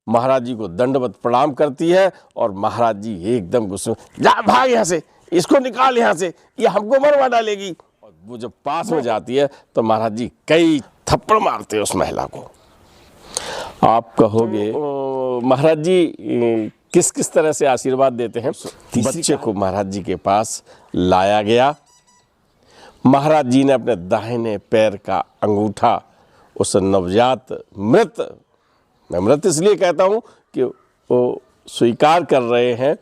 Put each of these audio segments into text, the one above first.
महाराज जी को दंडवत प्रणाम करती है और महाराज जी एकदम गुस्से में, जा भाग यहाँ से, इसको निकाल यहाँ से, ये हमको मरवा डालेगी। और वो जब पास में जाती है तो महाराज जी कई थप्पड़ मारते हैं उस महिला को। आप कहोगे महाराज जी किस किस तरह से आशीर्वाद देते हैं। बच्चे को महाराज जी के पास लाया गया। महाराज जी ने अपने दाहिने पैर का अंगूठा उस नवजात मृत, मैं मृत इसलिए कहता हूँ कि वो स्वीकार कर रहे हैं,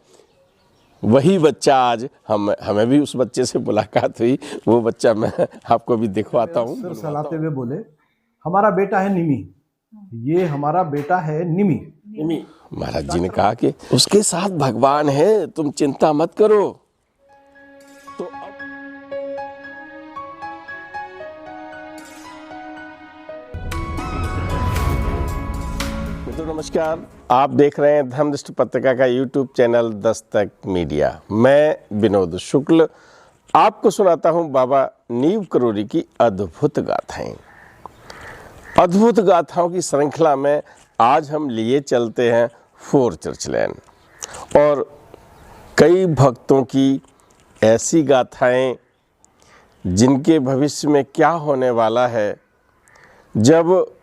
वही बच्चा आज हमें भी उस बच्चे से मुलाकात हुई। वो बच्चा मैं आपको भी दिखवाता हूँ। सहलाते हुए बोले, हमारा बेटा है निमी, ये हमारा बेटा है निमी। निमी महाराज जी ने कहा कि उसके साथ भगवान है, तुम चिंता मत करो। तो मित्रों नमस्कार, आप देख रहे हैं धर्मनिष्ठ पत्रिका का यूट्यूब चैनल दस्तक मीडिया। मैं विनोद शुक्ल आपको सुनाता हूं बाबा नीव करोली की अद्भुत गाथाएं। अद्भुत गाथाओं की श्रृंखला में आज हम लिए चलते हैं फोर चर्च लेन और कई भक्तों की ऐसी गाथाएं जिनके भविष्य में क्या होने वाला है। जब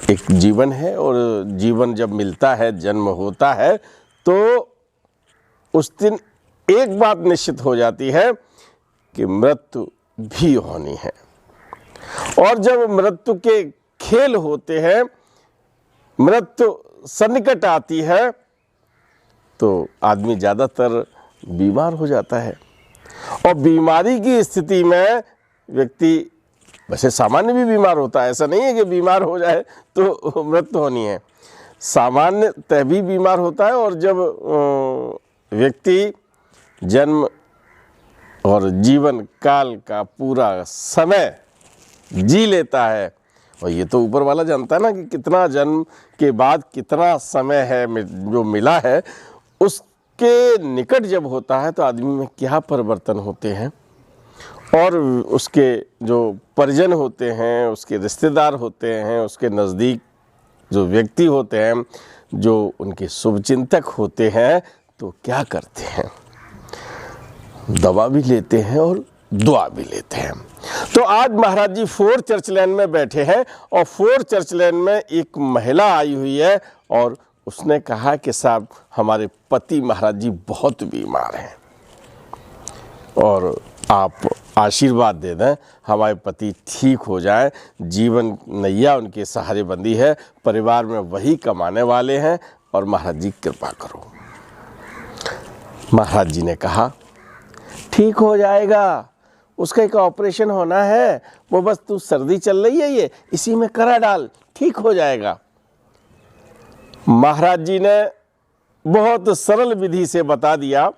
एक जीवन है और जीवन जब मिलता है, जन्म होता है, तो उस दिन एक बात निश्चित हो जाती है कि मृत्यु भी होनी है। और जब मृत्यु के खेल होते हैं, मृत्यु सन्निकट आती है, तो आदमी ज़्यादातर बीमार हो जाता है। और बीमारी की स्थिति में व्यक्ति वैसे सामान्य भी बीमार होता है, ऐसा नहीं है कि बीमार हो जाए तो मृत्यु होनी है। सामान्य तभी बीमार होता है। और जब व्यक्ति जन्म और जीवन काल का पूरा समय जी लेता है, और ये तो ऊपर वाला जानता है ना कि कितना जन्म के बाद कितना समय है जो मिला है, उसके निकट जब होता है तो आदमी में क्या परिवर्तन होते हैं। और उसके जो परिजन होते हैं, उसके रिश्तेदार होते हैं, उसके नज़दीक जो व्यक्ति होते हैं, जो उनके शुभचिंतक होते हैं, तो क्या करते हैं, दवा भी लेते हैं और दुआ भी लेते हैं। तो आज महाराज जी फोर चर्च लेन में बैठे हैं और फोर चर्च लेन में एक महिला आई हुई है और उसने कहा कि साहब हमारे पति महाराज जी बहुत बीमार हैं और आप आशीर्वाद दे दें, हमारे पति ठीक हो जाए। जीवन नैया उनके सहारे बंदी है, परिवार में वही कमाने वाले हैं और महाराज जी कृपा करो। महाराज जी ने कहा ठीक हो जाएगा, उसका एक ऑपरेशन होना है, वो बस तू सर्दी चल रही है ये इसी में करा डाल, ठीक हो जाएगा। महाराज जी ने बहुत सरल विधि से बता दिया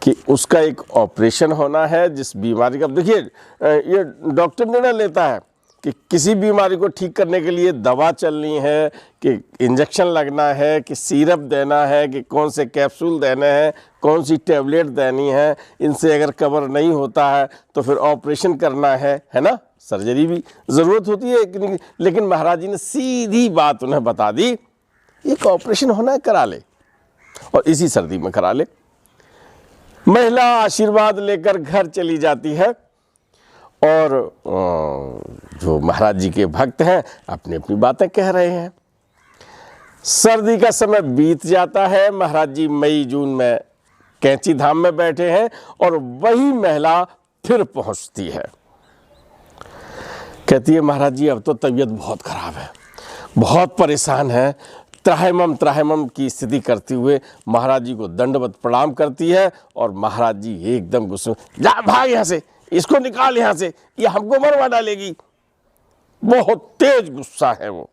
कि उसका एक ऑपरेशन होना है। जिस बीमारी का, देखिए ये डॉक्टर निर्णय लेता है कि किसी बीमारी को ठीक करने के लिए दवा चलनी है, कि इंजेक्शन लगना है, कि सिरप देना है, कि कौन से कैप्सूल देने हैं, कौन सी टैबलेट देनी है। इनसे अगर कवर नहीं होता है तो फिर ऑपरेशन करना है ना, सर्जरी भी ज़रूरत होती है। लेकिन महाराज जी ने सीधी बात उन्हें बता दी, एक ऑपरेशन होना है, करा ले और इसी सर्दी में करा ले। महिला आशीर्वाद लेकर घर चली जाती है और जो महाराज जी के भक्त हैं अपनी अपनी बातें कह रहे हैं। सर्दी का समय बीत जाता है। महाराज जी मई जून में कैंची धाम में बैठे हैं और वही महिला फिर पहुंचती है। कहती है महाराज जी अब तो तबीयत बहुत खराब है, बहुत परेशान है। त्राहिमाम की स्थिति करते हुए महाराज जी को दंडवत प्रणाम करती है और महाराज जी एकदम गुस्से में, जा भाग यहाँ से, इसको निकाल यहाँ से, ये हमको मरवा डालेगी। बहुत तेज गुस्सा है वो।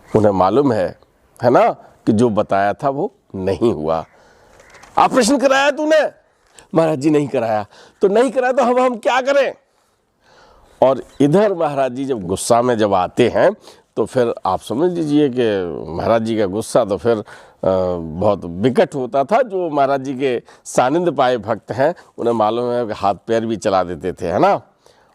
उन्हें मालूम है ना कि जो बताया था वो नहीं हुआ। ऑपरेशन कराया तूने? महाराज जी नहीं कराया। तो नहीं कराया तो हम क्या करें? और इधर महाराज जी जब गुस्सा में जब आते हैं तो फिर आप समझ लीजिए कि महाराज जी का गुस्सा तो फिर बहुत विकट होता था। जो महाराज जी के सानिध्य पाए भक्त हैं उन्हें मालूम है कि हाथ पैर भी चला देते थे, है ना।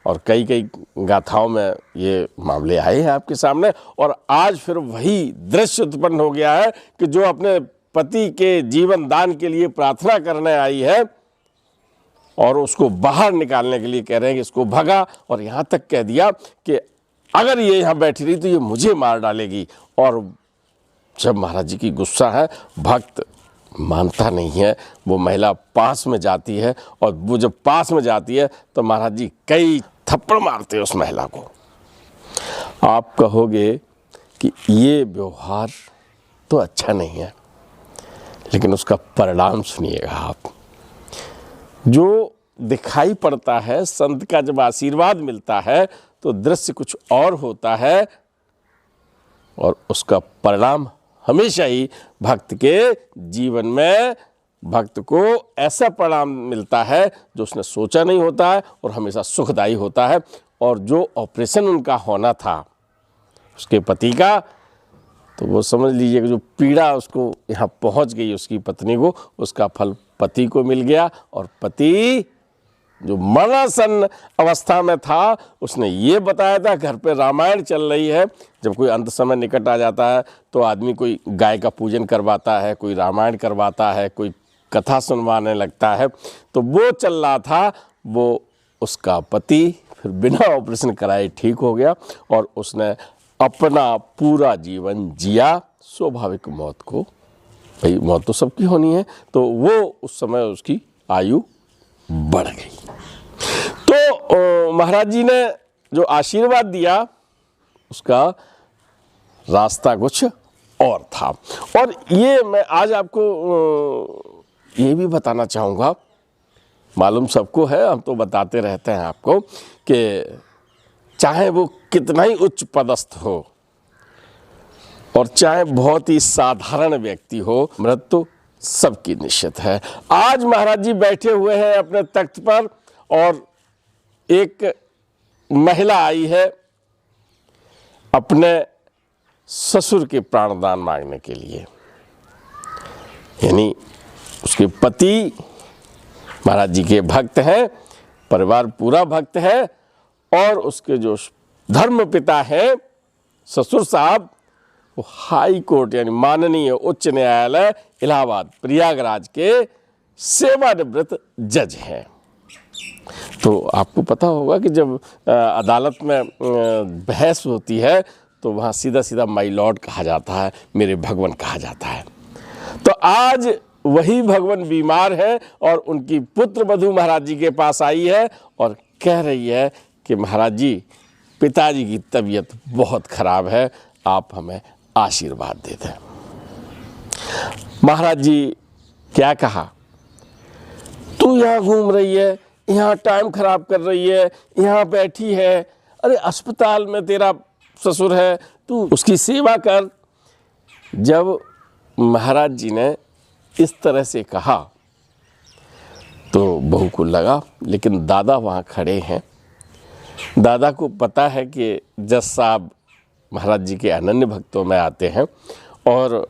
और कई कई गाथाओं में ये मामले आए हैं आपके सामने। और आज फिर वही दृश्य उत्पन्न हो गया है कि जो अपने पति के जीवन दान के लिए प्रार्थना करने आई है और उसको बाहर निकालने के लिए कह रहे हैं कि इसको भगा, और यहाँ तक कह दिया कि अगर ये यहाँ बैठी रही तो ये मुझे मार डालेगी। और जब महाराज जी की गुस्सा है, भक्त मानता नहीं है, वो महिला पास में जाती है, और वो जब पास में जाती है तो महाराज जी कई थप्पड़ मारते हैं उस महिला को। आप कहोगे कि ये व्यवहार तो अच्छा नहीं है, लेकिन उसका परिणाम सुनिएगा आप। जो दिखाई पड़ता है, संत का जब आशीर्वाद मिलता है तो दृश्य कुछ और होता है, और उसका परिणाम हमेशा ही भक्त के जीवन में भक्त को ऐसा परिणाम मिलता है जो उसने सोचा नहीं होता है, और हमेशा सुखदायी होता है। और जो ऑपरेशन उनका होना था उसके पति का, तो वो समझ लीजिए कि जो पीड़ा उसको यहाँ पहुँच गई उसकी पत्नी को, उसका फल पति को मिल गया। और पति जो मरणासन अवस्था में था, उसने ये बताया था, घर पे रामायण चल रही है, जब कोई अंत समय निकट आ जाता है तो आदमी कोई गाय का पूजन करवाता है, कोई रामायण करवाता है, कोई कथा सुनवाने लगता है, तो वो चल रहा था। वो उसका पति फिर बिना ऑपरेशन कराए ठीक हो गया, और उसने अपना पूरा जीवन जिया स्वाभाविक मौत को। भाई मौत तो सबकी होनी है, तो वो उस समय उसकी आयु बढ़ गई। तो महाराज जी ने जो आशीर्वाद दिया उसका रास्ता कुछ और था। और ये मैं आज आपको ये भी बताना चाहूँगा, मालूम सबको है, हम तो बताते रहते हैं आपको, कि चाहे वो कितना ही उच्च पदस्थ हो और चाहे बहुत ही साधारण व्यक्ति हो, मृत्यु सबकी निश्चित है। आज महाराज जी बैठे हुए हैं अपने तख्त पर, और एक महिला आई है अपने ससुर के प्राणदान मांगने के लिए। यानी उसके पति महाराज जी के भक्त हैं, परिवार पूरा भक्त है, और उसके जो धर्म पिता हैं ससुर साहब, वो हाई कोर्ट यानी माननीय उच्च न्यायालय इलाहाबाद प्रयागराज के सेवानिवृत्त जज हैं। तो आपको पता होगा कि जब अदालत में बहस होती है तो वहाँ सीधा सीधा माई लॉर्ड कहा जाता है, मेरे भगवान कहा जाता है। तो आज वही भगवान बीमार है, और उनकी पुत्र वधू महाराज जी के पास आई है और कह रही है कि महाराज जी, पिताजी की तबीयत बहुत खराब है, आप हमें आशीर्वाद दे दें। महाराज जी क्या कहा, तू यहाँ घूम रही है, यहाँ टाइम खराब कर रही है, यहाँ बैठी है, अरे अस्पताल में तेरा ससुर है, तू उसकी सेवा कर। जब महाराज जी ने इस तरह से कहा तो बहू को लगा, लेकिन दादा वहाँ खड़े हैं। दादा को पता है कि जज साहब महाराज जी के अनन्य भक्तों में आते हैं, और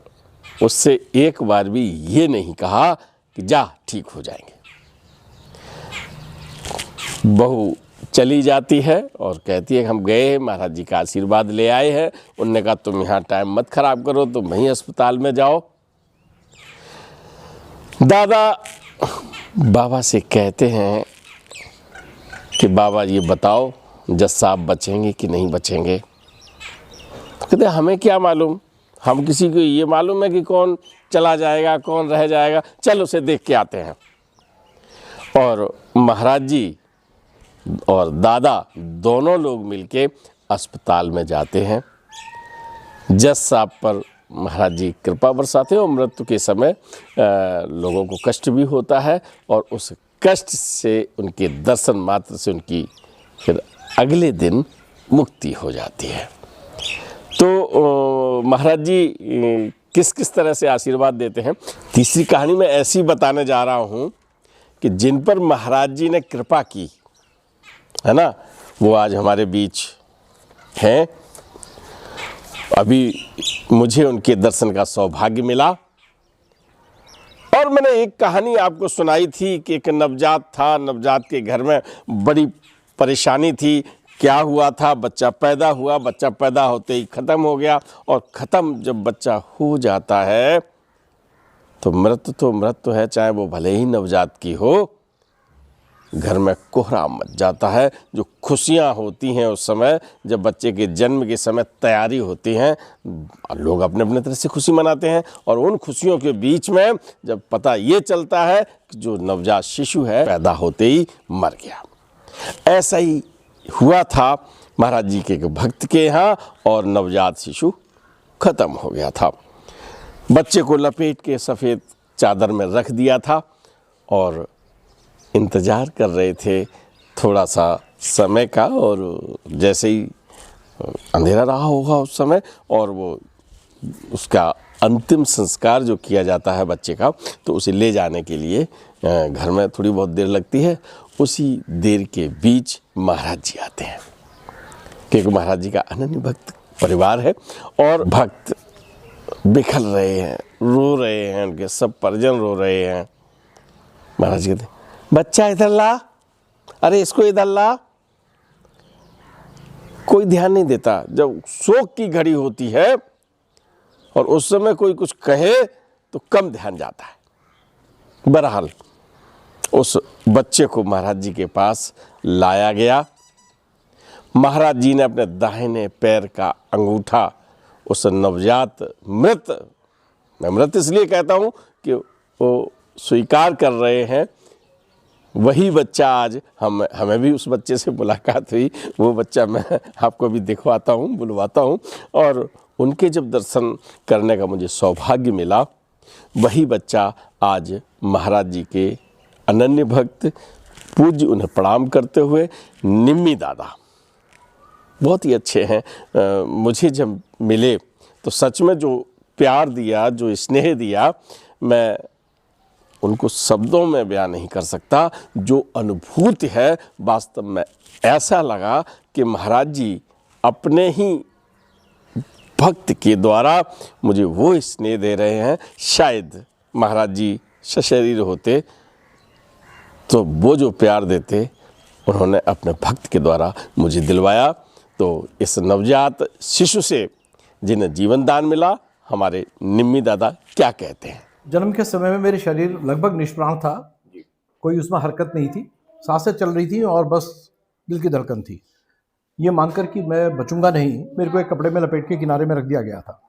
उससे एक बार भी ये नहीं कहा कि जा ठीक हो जाएंगे। बहू चली जाती है और कहती है हम गए, महाराज जी का आशीर्वाद ले आए हैं। उन्होंने कहा तुम यहाँ टाइम मत खराब करो, तुम वहीं अस्पताल में जाओ। दादा बाबा से कहते हैं कि बाबा ये बताओ जज साहब बचेंगे कि नहीं बचेंगे। कहते हमें क्या मालूम, हम किसी को ये मालूम है कि कौन चला जाएगा कौन रह जाएगा, चल उसे देख के आते हैं। और महाराज जी और दादा दोनों लोग मिलके अस्पताल में जाते हैं। जज साहब पर महाराज जी कृपा बरसाते हैं, और मृत्यु के समय लोगों को कष्ट भी होता है, और उस कष्ट से उनके दर्शन मात्र से उनकी फिर अगले दिन मुक्ति हो जाती है। तो महाराज जी किस किस तरह से आशीर्वाद देते हैं, तीसरी कहानी मैं ऐसी बताने जा रहा हूँ कि जिन पर महाराज जी ने कृपा की है ना, वो आज हमारे बीच हैं। अभी मुझे उनके दर्शन का सौभाग्य मिला। और मैंने एक कहानी आपको सुनाई थी कि एक नवजात था, नवजात के घर में बड़ी परेशानी थी, क्या हुआ था, बच्चा पैदा हुआ, बच्चा पैदा होते ही ख़त्म हो गया, और ख़त्म जब बच्चा हो जाता है तो मृत्यु है, चाहे वो भले ही नवजात की हो। घर में कोहराम मच जाता है। जो खुशियां होती हैं उस समय, जब बच्चे के जन्म के समय तैयारी होती हैं, लोग अपने अपने तरह से खुशी मनाते हैं, और उन खुशियों के बीच में जब पता ये चलता है कि जो नवजात शिशु है पैदा होते ही मर गया। ऐसा ही हुआ था महाराज जी के एक भक्त के यहाँ, और नवजात शिशु खत्म हो गया था। बच्चे को लपेट के सफ़ेद चादर में रख दिया था और इंतज़ार कर रहे थे थोड़ा सा समय का, और जैसे ही अंधेरा रहा होगा उस समय, और वो उसका अंतिम संस्कार जो किया जाता है बच्चे का, तो उसे ले जाने के लिए घर में थोड़ी बहुत देर लगती है। उसी देर के बीच महाराज जी आते हैं, क्योंकि महाराज जी का अनन्य भक्त परिवार है, और भक्त बिखर रहे हैं, रो रहे हैं, उनके सब परिजन रो रहे हैं। महाराज जी कहते हैं, बच्चा इधर ला, अरे इसको इधर ला। कोई ध्यान नहीं देता। जब शोक की घड़ी होती है और उस समय कोई कुछ कहे तो कम ध्यान जाता है। बहरहाल उस बच्चे को महाराज जी के पास लाया गया। महाराज जी ने अपने दाहिने पैर का अंगूठा उस नवजात मृत, मैं मृत इसलिए कहता हूँ कि वो स्वीकार कर रहे हैं, वही बच्चा आज हमें भी उस बच्चे से मुलाकात हुई। वो बच्चा मैं आपको भी दिखवाता हूँ, बुलवाता हूँ, और उनके जब दर्शन करने का मुझे सौभाग्य मिला, वही बच्चा आज महाराज जी के अनन्य भक्त, पूज्य, उन्हें प्रणाम करते हुए निम्मी दादा बहुत ही अच्छे हैं। मुझे जब मिले तो सच में जो प्यार दिया, जो स्नेह दिया, मैं उनको शब्दों में बयान नहीं कर सकता। जो अनुभूति है वास्तव में ऐसा लगा कि महाराज जी अपने ही भक्त के द्वारा मुझे वो स्नेह दे रहे हैं। शायद महाराज जी सशरीर होते तो वो जो प्यार देते उन्होंने अपने भक्त के द्वारा मुझे दिलवाया। तो इस नवजात शिशु से जिन्हें जीवन दान मिला, हमारे निम्मी दादा क्या कहते हैं। जन्म के समय में मेरे शरीर लगभग निष्प्राण था, कोई उसमें हरकत नहीं थी, सांसें चल रही थी और बस दिल की धड़कन थी। ये मानकर कि मैं बचूंगा नहीं, मेरे को एक कपड़े में लपेट के किनारे में रख दिया गया था।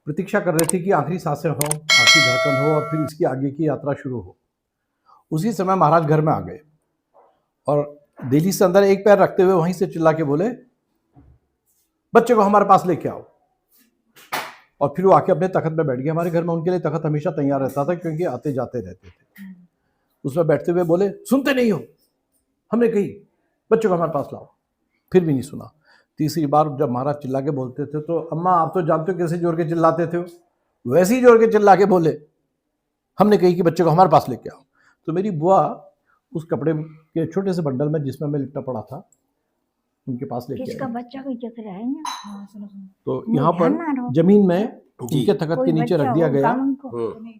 प्रतीक्षा कर रही थी कि आखिरी सांसें हो, आखिरी धड़कन हो, और फिर इसकी आगे की यात्रा शुरू हो। उसी समय महाराज घर में आ गए और दिल्ली से अंदर एक पैर रखते हुए वहीं से चिल्ला के बोले, बच्चे को हमारे पास लेके आओ। और फिर वो आके अपने तख्त में बैठ गए। हमारे घर में उनके लिए तख्त हमेशा तैयार रहता था, क्योंकि आते जाते रहते थे। उसमें बैठते हुए बोले, सुनते नहीं हो, हमने कही बच्चे को हमारे पास लाओ। फिर भी नहीं सुना। तीसरी बार जब महाराज चिल्ला के बोलते थे तो अम्मा आप तो जानते हो कैसे जोर के चिल्लाते थे, वैसे ही जोर के चिल्ला के बोले, हमने कही कि बच्चे को हमारे पास लेके आओ। तो मेरी बुआ उस कपड़े के छोटे से बंडल में जिसमें मैं लिपटा पड़ा था उनके पास लेके किसका आई। बच्चा कोई चक्र है ना, तो यहाँ पर जमीन में उनके तख्त के नीचे रख दिया गया,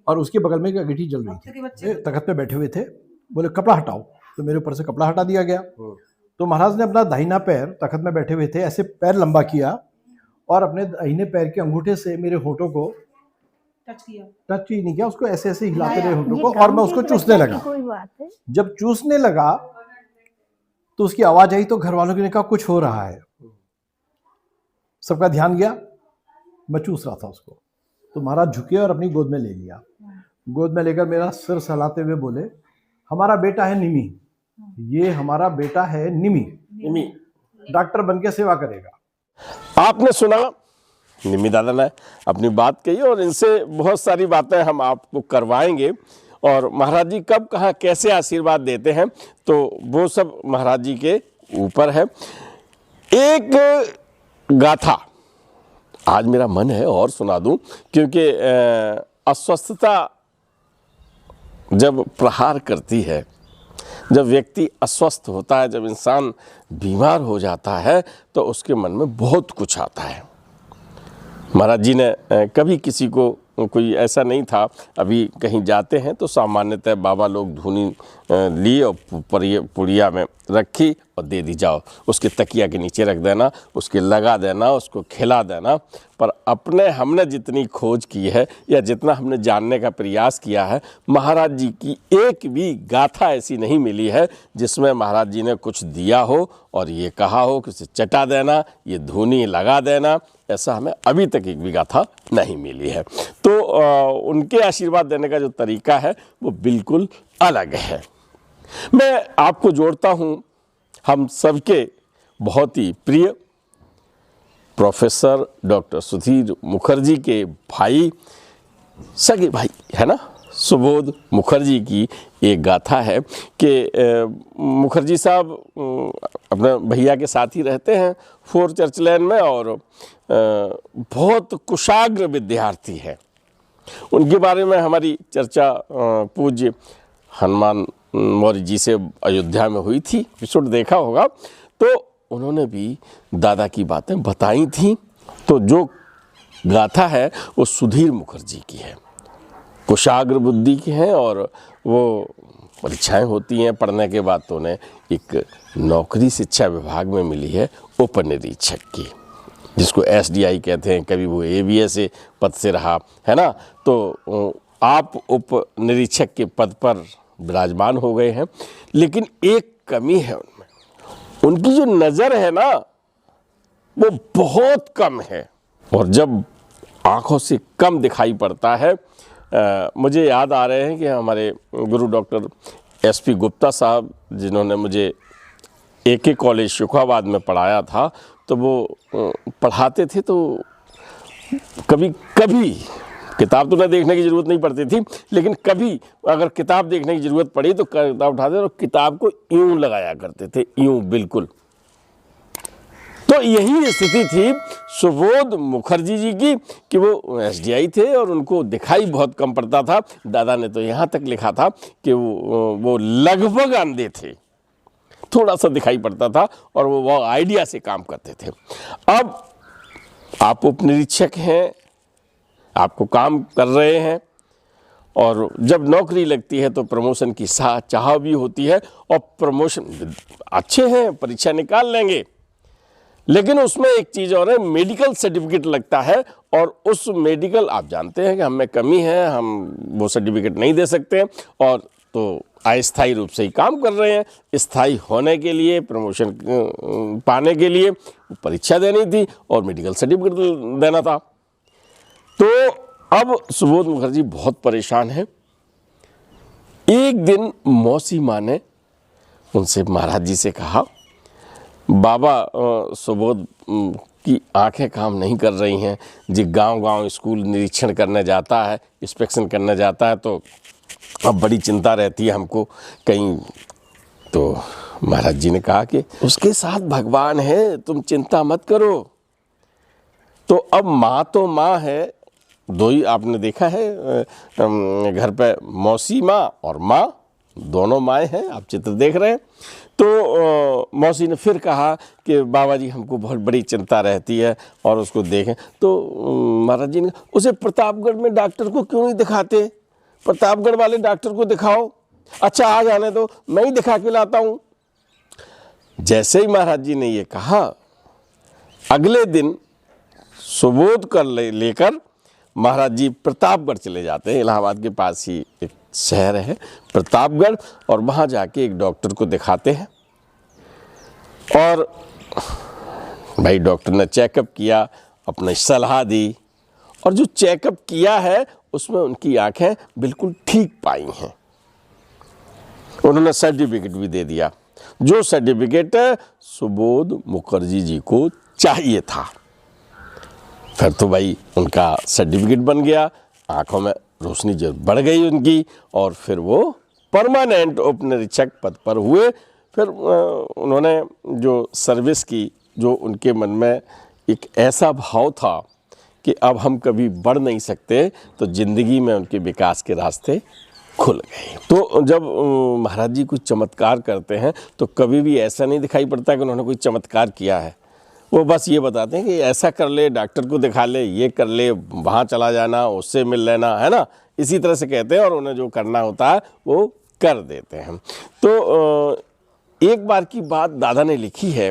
और उसके बगल में एक अंगीठी जल रही थी। तख्त पे बैठे हुए थे, बोले कपड़ा हटाओ, तो मेरे ऊपर से कपड़ा हटा दिया गया। तो महाराज ने अपना दाहिना पैर, तख्त में बैठे हुए थे, ऐसे पैर लंबा किया और अपने दाहिने पैर के अंगूठे से मेरे होठों को टच ही नहीं किया, उसको ऐसे ऐसे हिलाते रहे होठों को, और मैं उसको चूसने लगा। कोई बात है। जब चूसने लगा तो उसकी आवाज आई, तो घर वालों ने कहा कुछ हो रहा है। सबका ध्यान गया, मैं चूस रहा था उसको। तो महाराज झुके और अपनी गोद में ले लिया। गोद में लेकर मेरा सिर सहलाते हुए बोले, हमारा बेटा है निमी, ये हमारा बेटा है निमी, डॉक्टर बन के सेवा करेगा। आपने सुना, निम्मी दादा ने अपनी बात कही, और इनसे बहुत सारी बातें हम आपको करवाएंगे। और महाराज जी कब कहाँ कैसे आशीर्वाद देते हैं तो वो सब महाराज जी के ऊपर है। एक गाथा आज मेरा मन है और सुना दूं, क्योंकि अस्वस्थता जब प्रहार करती है, जब व्यक्ति अस्वस्थ होता है, जब इंसान बीमार हो जाता है, तो उसके मन में बहुत कुछ आता है। महाराज जी ने कभी किसी को कोई ऐसा नहीं था। अभी कहीं जाते हैं तो सामान्यतः बाबा लोग धुनी लिए और पुड़िया में रखी और दे दी, जाओ उसके तकिया के नीचे रख देना, उसके लगा देना, उसको खिला देना। पर हमने जितनी खोज की है या जितना हमने जानने का प्रयास किया है, महाराज जी की एक भी गाथा ऐसी नहीं मिली है जिसमें महाराज जी ने कुछ दिया हो और ये कहा हो कि उसे चटा देना, ये धुनी लगा देना। ऐसा हमें अभी तक एक भी गाथा नहीं मिली है। तो उनके आशीर्वाद देने का जो तरीका है वो बिल्कुल अलग है। मैं आपको जोड़ता हूँ हम सबके बहुत ही प्रिय प्रोफेसर डॉक्टर सुधीर मुखर्जी के भाई, सगे भाई है ना, सुबोध मुखर्जी की एक गाथा है कि मुखर्जी साहब अपने भैया के साथ ही रहते हैं 4 चर्च लेन में और बहुत कुशाग्र विद्यार्थी हैं। उनके बारे में हमारी चर्चा पूज्य हनुमान मौर्य जी से अयोध्या में हुई थी, एपिसोड देखा होगा। तो उन्होंने भी दादा की बातें बताई थी। तो जो गाथा है वो सुधीर मुखर्जी की है, कुशाग्र बुद्धि की है और वो परीक्षाएं होती हैं पढ़ने के बाद। तो उन्हें एक नौकरी शिक्षा विभाग में मिली है उप निरीक्षक की, जिसको SDI कहते हैं। कभी वो ABS पद से रहा है ना। तो आप उप निरीक्षक के पद पर विराजमान हो गए हैं, लेकिन एक कमी है उनमें, उनकी जो नज़र है ना वो बहुत कम है और जब आँखों से कम दिखाई पड़ता है। मुझे याद आ रहे हैं कि हमारे गुरु डॉक्टर SP गुप्ता साहब, जिन्होंने मुझे AK कॉलेज शुखाबाद में पढ़ाया था, तो वो पढ़ाते थे तो कभी कभी किताब तो न देखने की ज़रूरत नहीं पड़ती थी, लेकिन कभी अगर किताब देखने की ज़रूरत पड़ी तो किताब उठाते और किताब को यूं लगाया करते थे, यूं बिल्कुल। तो यही स्थिति थी सुबोध मुखर्जी जी की कि वो SDI थे और उनको दिखाई बहुत कम पड़ता था। दादा ने तो यहाँ तक लिखा था कि वो लगभग अंधे थे, थोड़ा सा दिखाई पड़ता था और वो आइडिया से काम करते थे। अब आप उपनिरीक्षक हैं, आपको काम कर रहे हैं और जब नौकरी लगती है तो प्रमोशन की चाह भी होती है और प्रमोशन अच्छे हैं, परीक्षा निकाल लेंगे, लेकिन उसमें एक चीज़ और है, मेडिकल सर्टिफिकेट लगता है और उस मेडिकल, आप जानते हैं कि हमें कमी है, हम वो सर्टिफिकेट नहीं दे सकते और तो अस्थायी रूप से ही काम कर रहे हैं। स्थायी होने के लिए, प्रमोशन पाने के लिए परीक्षा देनी थी और मेडिकल सर्टिफिकेट देना था। तो अब सुबोध मुखर्जी बहुत परेशान है। एक दिन मौसी माँ ने उनसे, महाराज जी से कहा, बाबा सुबोध की आंखें काम नहीं कर रही हैं जी, गांव-गांव स्कूल निरीक्षण करने जाता है, इंस्पेक्शन करने जाता है, तो अब बड़ी चिंता रहती है हमको कहीं। तो महाराज जी ने कहा कि उसके साथ भगवान है, तुम चिंता मत करो। तो अब माँ तो माँ है, दो ही आपने देखा है घर पे, मौसी माँ और माँ, दोनों माएँ हैं, आप चित्र देख रहे हैं। तो मौसी ने फिर कहा कि बाबा जी हमको बहुत बड़ी चिंता रहती है और उसको देखें। तो महाराज जी ने, उसे प्रतापगढ़ में डॉक्टर को क्यों नहीं दिखाते, प्रतापगढ़ वाले डॉक्टर को दिखाओ। अच्छा आ जाने दो, मैं ही दिखा के लाता हूँ। जैसे ही महाराज जी ने ये कहा, अगले दिन सुबोध कर लेकर महाराज जी प्रतापगढ़ चले जाते हैं। इलाहाबाद के पास ही एक शहर है प्रतापगढ़, और वहाँ जाके एक डॉक्टर को दिखाते हैं। और भाई डॉक्टर ने चेकअप किया, अपनी सलाह दी, और जो चेकअप किया है उसमें उनकी आंखें बिल्कुल ठीक पाई हैं। उन्होंने सर्टिफिकेट भी दे दिया, जो सर्टिफिकेट सुबोध मुखर्जी जी को चाहिए था। फिर तो भाई उनका सर्टिफिकेट बन गया, आंखों में रोशनी जो बढ़ गई उनकी, और फिर वो परमानेंट उप निरीक्षक पद पर हुए। फिर उन्होंने जो सर्विस की, जो उनके मन में एक ऐसा भाव था कि अब हम कभी बढ़ नहीं सकते, तो ज़िंदगी में उनके विकास के रास्ते खुल गए। तो जब महाराज जी कुछ चमत्कार करते हैं तो कभी भी ऐसा नहीं दिखाई पड़ता कि उन्होंने कोई चमत्कार किया है। वो बस ये बताते हैं कि ऐसा कर ले, डॉक्टर को दिखा ले, ये कर ले, वहाँ चला जाना, उससे मिल लेना, है ना, इसी तरह से कहते हैं और उन्हें जो करना होता है वो कर देते हैं। तो एक बार की बात दादा ने लिखी है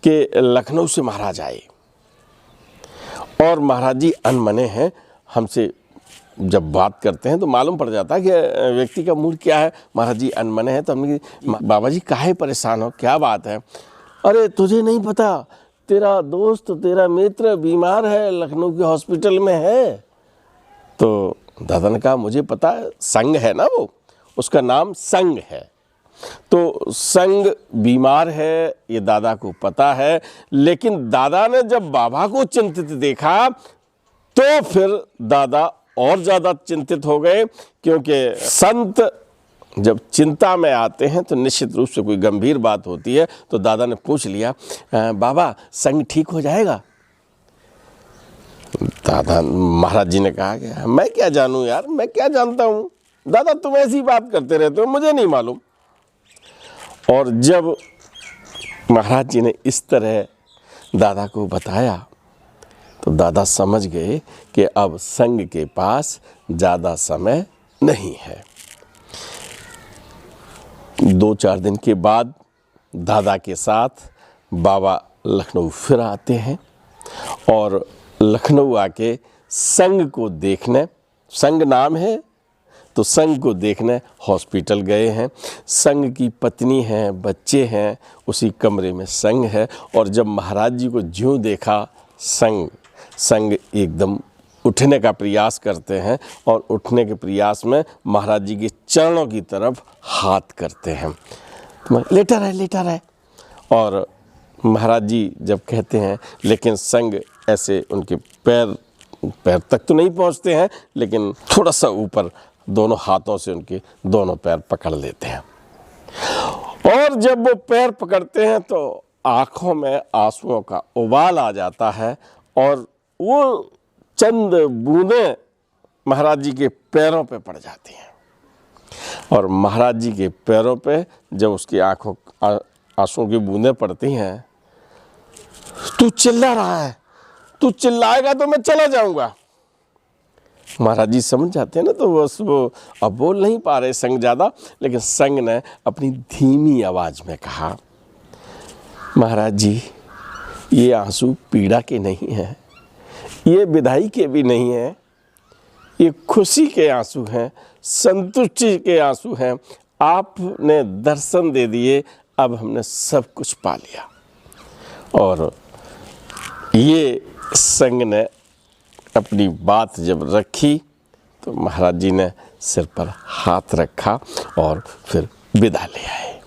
कि लखनऊ से महाराज आए और महाराज जी अनमने हैं। हमसे जब बात करते हैं तो मालूम पड़ जाता है कि व्यक्ति का मूड क्या है। महाराज जी अनमने हैं तो हमने कहा, बाबा जी काहे परेशान हो, क्या बात है? अरे तुझे नहीं पता, तेरा दोस्त, तेरा मित्र बीमार है, लखनऊ के हॉस्पिटल में है। तो दादा ने कहा मुझे पता है, संग है ना वो, उसका नाम संग है। तो संग बीमार है ये दादा को पता है, लेकिन दादा ने जब बाबा को चिंतित देखा तो फिर दादा और ज़्यादा चिंतित हो गए, क्योंकि संत जब चिंता में आते हैं तो निश्चित रूप से कोई गंभीर बात होती है। तो दादा ने पूछ लिया, बाबा संग ठीक हो जाएगा? दादा महाराज जी ने कहा कि मैं क्या जानूं यार, मैं क्या जानता हूं दादा, तुम ऐसी बात करते रहते हो, मुझे नहीं मालूम। और जब महाराज जी ने इस तरह दादा को बताया तो दादा समझ गए कि अब संग के पास ज़्यादा समय नहीं है। 2-4 दिन के बाद दादा के साथ बाबा लखनऊ फिर आते हैं और लखनऊ आके संग को देखने, संग नाम है तो संग को देखने हॉस्पिटल गए हैं। संग की पत्नी है, बच्चे हैं, उसी कमरे में संग है। और जब महाराज जी को ज्यों देखा संग एकदम उठने का प्रयास करते हैं और उठने के प्रयास में महाराज जी के चरणों की तरफ हाथ करते हैं, लेटा रहे। और महाराज जी जब कहते हैं, लेकिन संग ऐसे उनके पैर तक तो नहीं पहुंचते हैं, लेकिन थोड़ा सा ऊपर दोनों हाथों से उनके दोनों पैर पकड़ लेते हैं। और जब वो पैर पकड़ते हैं तो आँखों में आंसुओं का उबाल आ जाता है और वो चंद बूंदें महाराज जी के पैरों पे पड़ जाती हैं। और महाराज जी के पैरों पे जब उसकी आंखों आंसुओं की बूंदें पड़ती हैं, तू चिल्ला रहा है, तू चिल्लाएगा तो मैं चला जाऊंगा। महाराज जी समझ जाते हैं ना, तो बस वो अब बोल नहीं पा रहे संग ज़्यादा, लेकिन संग ने अपनी धीमी आवाज़ में कहा, महाराज जी ये आंसू पीड़ा के नहीं हैं, ये विदाई के भी नहीं हैं, ये खुशी के आंसू हैं, संतुष्टि के आंसू हैं। आपने दर्शन दे दिए, अब हमने सब कुछ पा लिया। और ये संग ने अपनी बात जब रखी तो महाराज जी ने सिर पर हाथ रखा और फिर विदा ले आए।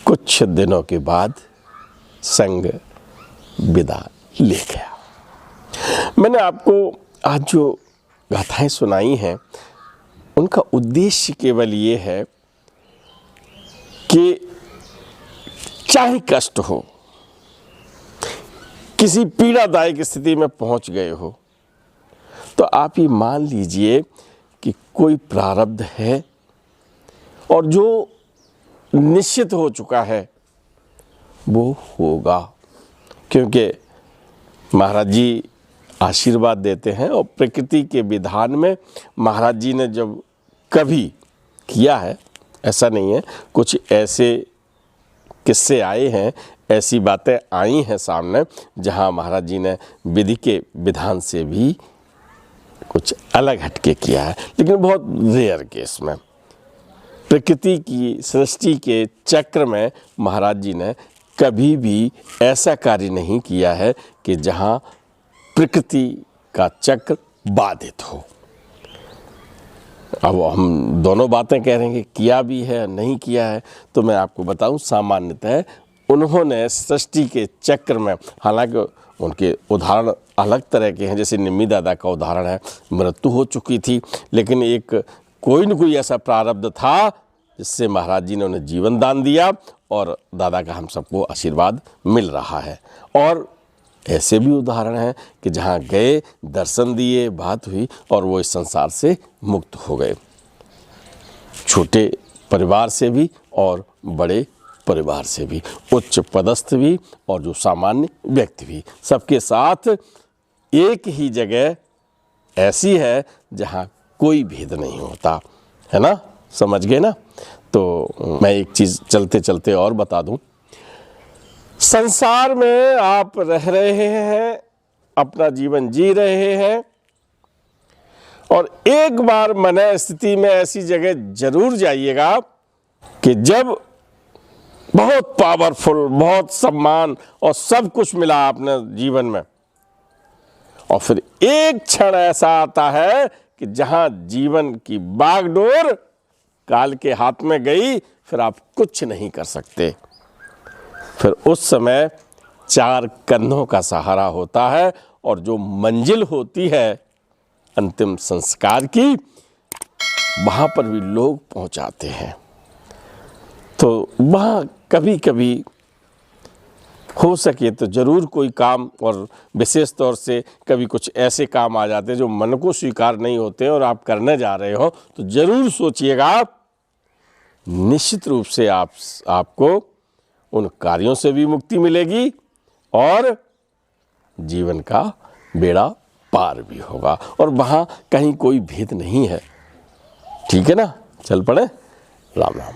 कुछ दिनों के बाद संग विदा ले गया। मैंने आपको आज जो गाथाएं सुनाई हैं उनका उद्देश्य केवल ये है कि चाहे कष्ट हो, किसी पीड़ादायक स्थिति में पहुंच गए हो, तो आप ये मान लीजिए कि कोई प्रारब्ध है और जो निश्चित हो चुका है वो होगा। क्योंकि महाराज जी आशीर्वाद देते हैं और प्रकृति के विधान में महाराज जी ने जब कभी किया है, ऐसा नहीं है, कुछ ऐसे किस्से आए हैं, ऐसी बातें आई हैं सामने जहां महाराज जी ने विधि के विधान से भी कुछ अलग हटके किया है, लेकिन बहुत रेयर केस में। प्रकृति की सृष्टि के चक्र में महाराज जी ने कभी भी ऐसा कार्य नहीं किया है कि जहां प्रकृति का चक्र बाधित हो। अब हम दोनों बातें कह रहे हैं कि किया भी है नहीं किया है, तो मैं आपको बताऊं सामान्यतः उन्होंने सृष्टि के चक्र में, हालांकि उनके उदाहरण अलग तरह के हैं, जैसे निम्मी दादा का उदाहरण है, मृत्यु हो चुकी थी, लेकिन एक कोई न कोई ऐसा प्रारब्ध था जिससे महाराज जी ने उन्हें जीवन दान दिया और दादा का हम सबको आशीर्वाद मिल रहा है। और ऐसे भी उदाहरण हैं कि जहाँ गए, दर्शन दिए, बात हुई और वो इस संसार से मुक्त हो गए, छोटे परिवार से भी और बड़े परिवार से भी, उच्च पदस्थ भी और जो सामान्य व्यक्ति भी, सबके साथ एक ही जगह ऐसी है जहाँ कोई भेद नहीं होता, है ना। समझ गए ना। तो मैं एक चीज़ चलते चलते और बता दूं, संसार में आप रह रहे हैं, अपना जीवन जी रहे हैं, और एक बार मन स्थिति में ऐसी जगह जरूर जाइएगा कि जब बहुत पावरफुल, बहुत सम्मान और सब कुछ मिला आपने जीवन में, और फिर एक क्षण ऐसा आता है कि जहां जीवन की बागडोर काल के हाथ में गई, फिर आप कुछ नहीं कर सकते। फिर उस समय 4 कंधों का सहारा होता है, और जो मंजिल होती है अंतिम संस्कार की, वहां पर भी लोग पहुंचाते हैं। तो वहाँ कभी कभी हो सके तो ज़रूर कोई काम, और विशेष तौर से कभी कुछ ऐसे काम आ जाते हैं जो मन को स्वीकार नहीं होते और आप करने जा रहे हो, तो ज़रूर सोचिएगा। निश्चित रूप से आपको उन कार्यों से भी मुक्ति मिलेगी और जीवन का बेड़ा पार भी होगा, और वहाँ कहीं कोई भेद नहीं है। ठीक है ना। चल पड़े। राम राम।